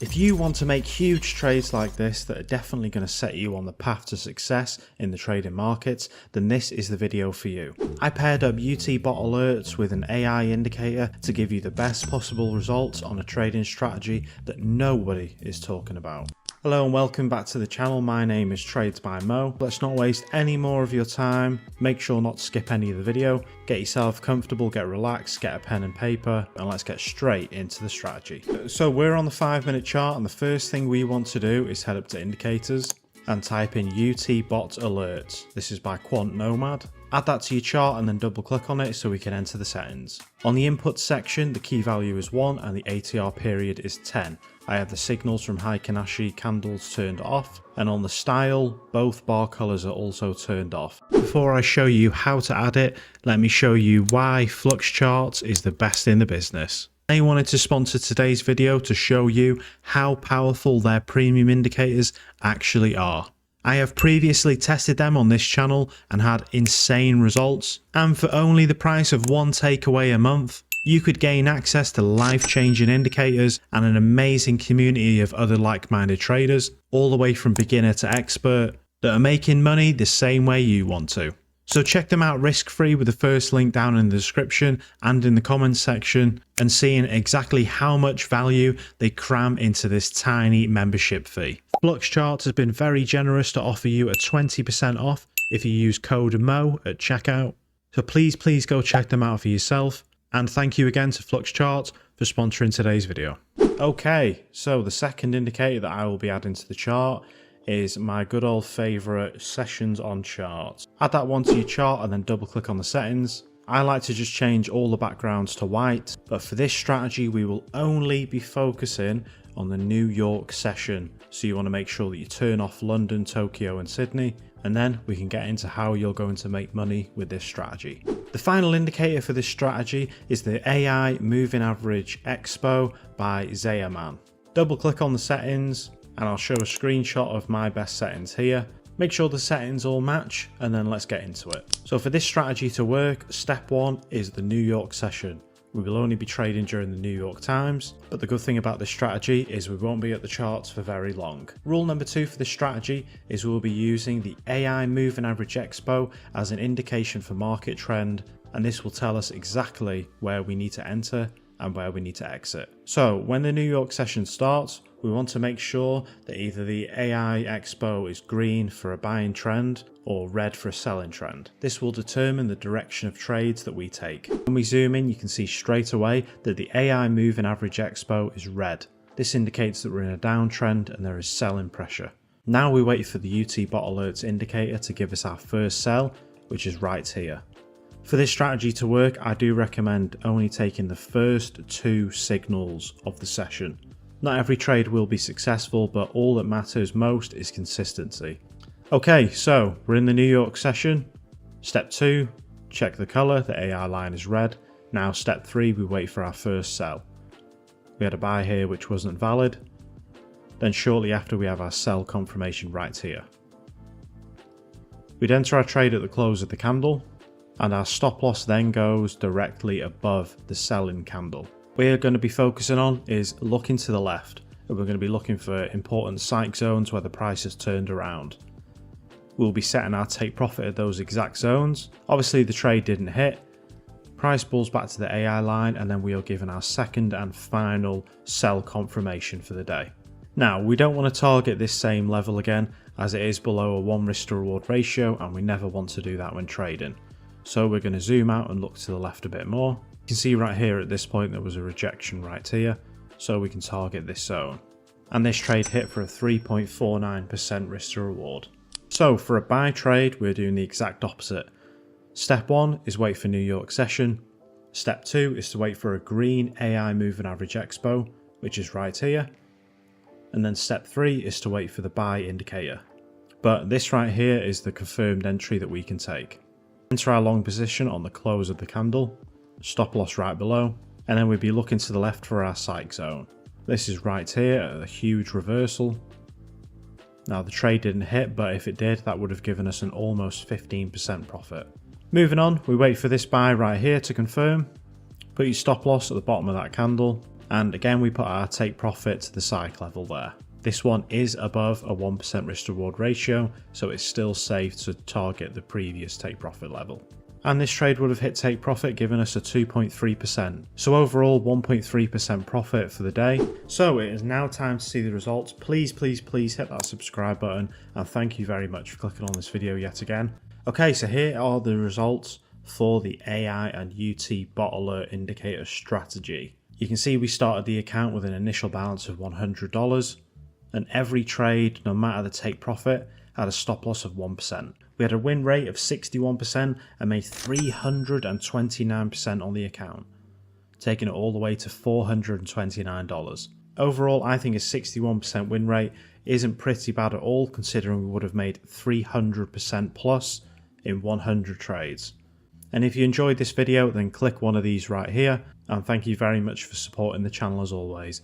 If you want to make huge trades like this that are definitely going to set you on the path to success in the trading markets, then this is the video for you. I paired up UT bot alerts with an AI indicator to give you the best possible results on a trading strategy that nobody is talking about. Hello and welcome back to the channel. My name is Trades by Mo. Let's not waste any more of your time. Make sure not to skip any of the video. Get yourself comfortable, get relaxed, get a pen and paper, and let's get straight into the strategy. So we're on the 5-minute chart, and the first thing we want to do is head up to indicators and type in UT bot alerts. This is by Quant Nomad. Add that to your chart and then double click on it so we can enter the settings. On the input section, the key value is 1 and the ATR period is 10. I have the signals from Heikin-Ashi candles turned off, and on the style, both bar colors are also turned off. Before I show you how to add it, let me show you why FLUX CHARTS is the best in the business. I wanted to sponsor today's video to show you how powerful their premium indicators actually are. I have previously tested them on this channel and had insane results, and for only the price of one takeaway a month, you could gain access to life-changing indicators and an amazing community of other like-minded traders, all the way from beginner to expert, that are making money the same way you want to. So check them out risk-free with the first link down in the description and in the comments section, and seeing exactly how much value they cram into this tiny membership fee. FLUX CHARTS has been very generous to offer you a 20% off if you use code MO at checkout. So please go check them out for yourself. And thank you again to FLUX CHARTS for sponsoring today's video. Okay, so the second indicator that I will be adding to the chart is my good old favourite sessions on charts. Add that one to your chart and then double click on the settings. I like to just change all the backgrounds to white, but for this strategy we will only be focusing on the New York session. So you want to make sure that you turn off London, Tokyo and Sydney, and then we can get into how you're going to make money with this strategy. The final indicator for this strategy is the AI Moving Average Expo by Zeaman. Double click on the settings and I'll show a screenshot of my best settings here. Make sure the settings all match and then let's get into it. So for this strategy to work, step 1 is the New York session. We will only be trading during the New York times, but the good thing about this strategy is we won't be at the charts for very long. Rule number 2 for this strategy is we'll be using the AI Moving Average Expo as an indication for market trend, and this will tell us exactly where we need to enter and where we need to exit. So when the New York session starts, we want to make sure that either the AI Expo is green for a buying trend or red for a selling trend. This will determine the direction of trades that we take. When we zoom in, you can see straight away that the AI Moving Average Expo is red. This indicates that we're in a downtrend and there is selling pressure. Now we wait for the UT bot alerts indicator to give us our first sell, which is right here. For this strategy to work, I do recommend only taking the first 2 signals of the session. Not every trade will be successful, but all that matters most is consistency. Okay, so we're in the New York session. Step 2, check the color, the AI line is red. Now step 3, we wait for our first sell. We had a buy here which wasn't valid. Then shortly after we have our sell confirmation right here. We'd enter our trade at the close of the candle, and our stop loss then goes directly above the selling candle. What we're going to be focusing on is looking to the left, and we're going to be looking for important psych zones where the price has turned around. We'll be setting our take profit at those exact zones. Obviously the trade didn't hit, price pulls back to the AI line, and then we are given our second and final sell confirmation for the day. Now we don't want to target this same level again, as it is below a 1 risk to reward ratio and we never want to do that when trading. So we're going to zoom out and look to the left a bit more. You can see right here at this point there was a rejection right here, so we can target this zone. And this trade hit for a 3.49% risk to reward. So for a buy trade, we're doing the exact opposite. Step 1 is wait for New York session. Step 2 is to wait for a green AI Moving Average Expo, which is right here. And then step 3 is to wait for the buy indicator. But this right here is the confirmed entry that we can take. Enter our long position on the close of the candle, stop loss right below, and then we'd be looking to the left for our psych zone. This is right here at a huge reversal. Now the trade didn't hit, but if it did, that would have given us an almost 15% profit. Moving on, we wait for this buy right here to confirm. Put your stop loss at the bottom of that candle, And again, we put our take profit to the psych level there. This one is above a 1% risk to reward ratio, so it's still safe to target the previous take profit level. And this trade would have hit take profit, giving us a 2.3%. So overall 1.3% profit for the day. So it is now time to see the results. Please hit that subscribe button, and thank you very much for clicking on this video yet again. Okay, so here are the results for the AI and UT bot alert indicator strategy. You can see we started the account with an initial balance of $100, and every trade, no matter the take profit, had a stop loss of 1%. We had a win rate of 61% and made 329% on the account, taking it all the way to $429. Overall, I think a 61% win rate isn't pretty bad at all, considering we would have made 300% plus in 100 trades. And if you enjoyed this video, then click one of these right here, and thank you very much for supporting the channel as always.